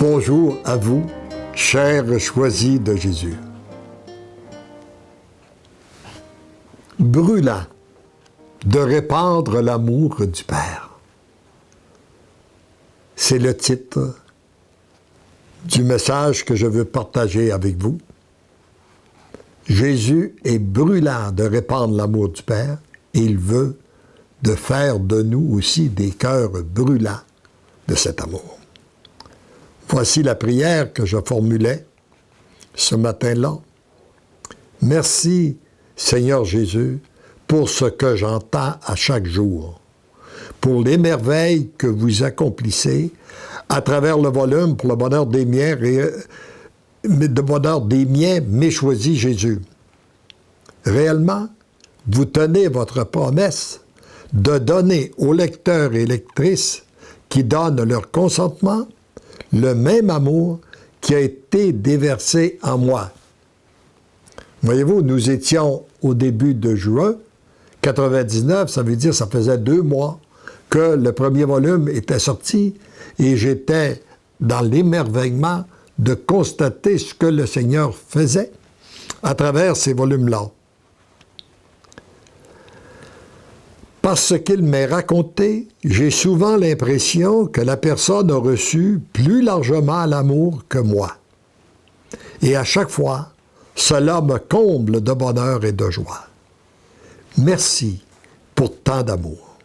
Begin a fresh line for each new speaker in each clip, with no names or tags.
Bonjour à vous, chers choisis de Jésus. Brûlant de répandre l'amour du Père. C'est le titre du message que je veux partager avec vous. Jésus est brûlant de répandre l'amour du Père et il veut de faire de nous aussi des cœurs brûlants de cet amour. Voici la prière que je formulais ce matin-là. Merci, Seigneur Jésus, pour ce que j'entends à chaque jour, pour les merveilles que vous accomplissez à travers le volume pour le bonheur des miens, mais choisis Jésus. Réellement, vous tenez votre promesse de donner aux lecteurs et lectrices qui donnent leur consentement le même amour qui a été déversé en moi. Voyez-vous, nous étions au début de juin 99, ça veut dire ça faisait 2 mois que le premier volume était sorti et j'étais dans l'émerveillement de constater ce que le Seigneur faisait à travers ces volumes-là. Parce qu'il m'est raconté, j'ai souvent l'impression que la personne a reçu plus largement l'amour que moi. Et à chaque fois, cela me comble de bonheur et de joie. Merci pour tant d'amour.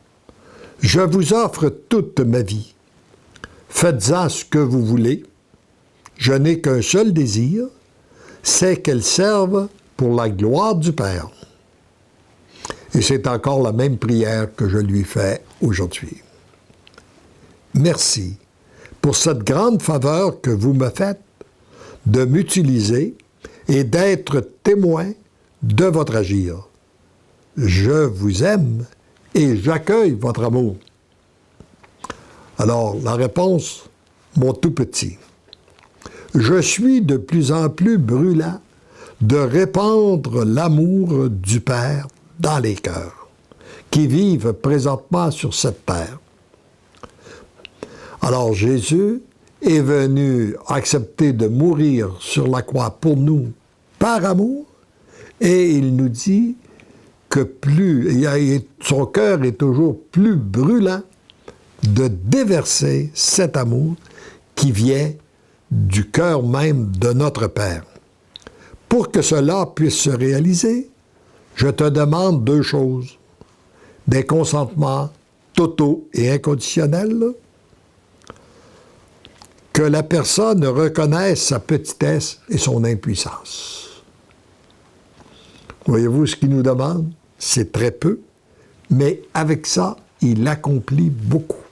Je vous offre toute ma vie. Faites-en ce que vous voulez. Je n'ai qu'un seul désir, c'est qu'elle serve pour la gloire du Père. Et c'est encore la même prière que je lui fais aujourd'hui. Merci pour cette grande faveur que vous me faites de m'utiliser et d'être témoin de votre agir. Je vous aime et j'accueille votre amour. Alors, la réponse, mon tout petit. Je suis de plus en plus brûlant de répandre l'amour du Père dans les cœurs qui vivent présentement sur cette terre. Alors Jésus est venu accepter de mourir sur la croix pour nous par amour et il nous dit que son cœur est toujours plus brûlant de déverser cet amour qui vient du cœur même de notre Père. Pour que cela puisse se réaliser, je te demande 2 choses. Des consentements totaux et inconditionnels, que la personne reconnaisse sa petitesse et son impuissance. Voyez-vous ce qu'il nous demande? C'est très peu, mais avec ça, il accomplit beaucoup.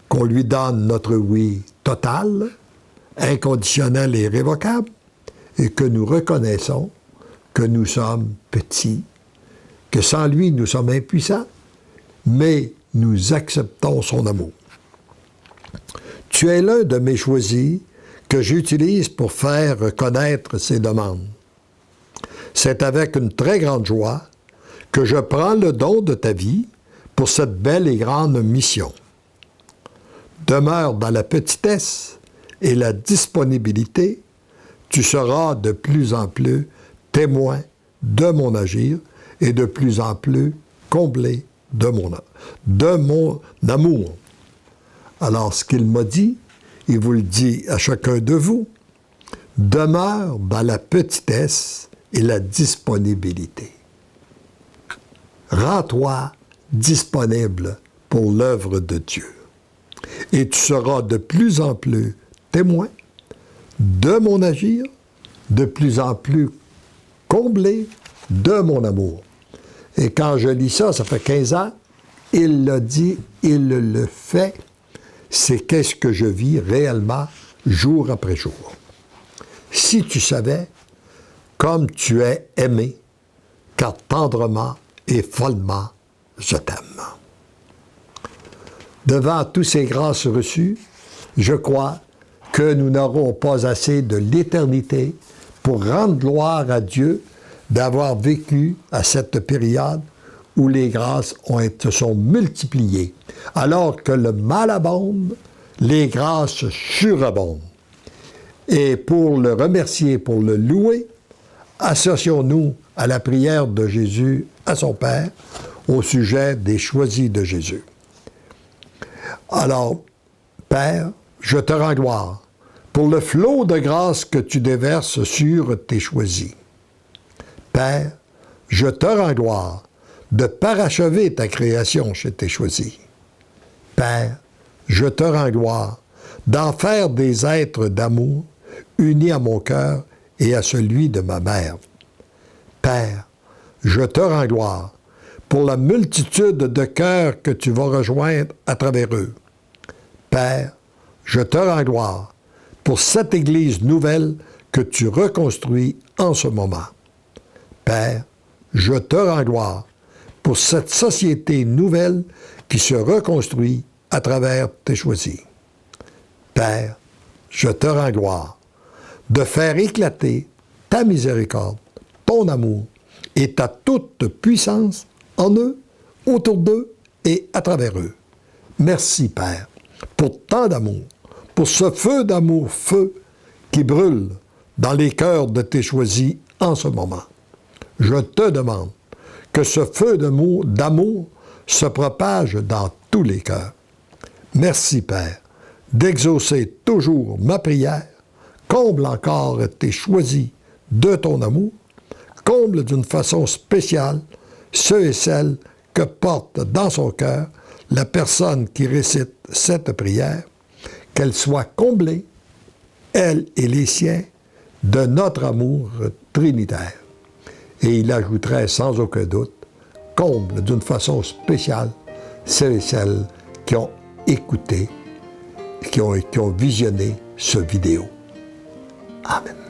Qu'on lui donne notre oui total, inconditionnel et irrévocable, et que nous reconnaissons que nous sommes petits, que sans lui, nous sommes impuissants, mais nous acceptons son amour. Tu es l'un de mes choisis que j'utilise pour faire connaître ses demandes. C'est avec une très grande joie que je prends le don de ta vie pour cette belle et grande mission. Demeure dans la petitesse et la disponibilité, tu seras de plus en plus témoin de mon agir et de plus en plus comblé de mon amour. Alors, ce qu'il m'a dit, il vous le dit à chacun de vous, demeure dans la petitesse et la disponibilité. Rends-toi disponible pour l'œuvre de Dieu. Et tu seras de plus en plus témoin de mon agir, de plus en plus comblé de mon amour. Et quand je lis ça, ça fait 15 ans, il l'a dit, il le fait. C'est qu'est-ce que je vis réellement jour après jour. Si tu savais comme tu es aimé, car tendrement et follement je t'aime. Devant tous ces grâces reçues, je crois que nous n'aurons pas assez de l'éternité pour rendre gloire à Dieu d'avoir vécu à cette période où les grâces se sont multipliées, alors que le mal abonde, les grâces surabondent. Et pour le remercier, pour le louer, associons-nous à la prière de Jésus à son Père au sujet des choisis de Jésus. Alors, Père, je te rends gloire pour le flot de grâce que tu déverses sur tes choisis. Père, je te rends gloire de parachever ta création chez tes choisis. Père, je te rends gloire d'en faire des êtres d'amour unis à mon cœur et à celui de ma mère. Père, je te rends gloire pour la multitude de cœurs que tu vas rejoindre à travers eux. Père, je te rends gloire pour cette Église nouvelle que tu reconstruis en ce moment. Père, je te rends gloire pour cette société nouvelle qui se reconstruit à travers tes choisis. Père, je te rends gloire de faire éclater ta miséricorde, ton amour et ta toute puissance en eux, autour d'eux et à travers eux. Merci, Père, pour tant d'amour, pour ce feu d'amour, feu qui brûle dans les cœurs de tes choisis en ce moment. Je te demande que ce feu d'amour se propage dans tous les cœurs. Merci, Père, d'exaucer toujours ma prière. Comble encore tes choisis de ton amour. Comble d'une façon spéciale ceux et celles que porte dans son cœur la personne qui récite cette prière, qu'elle soit comblée, elle et les siens, de notre amour trinitaire. Et il ajouterait sans aucun doute, comble d'une façon spéciale ceux et celles qui ont écouté, qui ont visionné ce vidéo. Amen.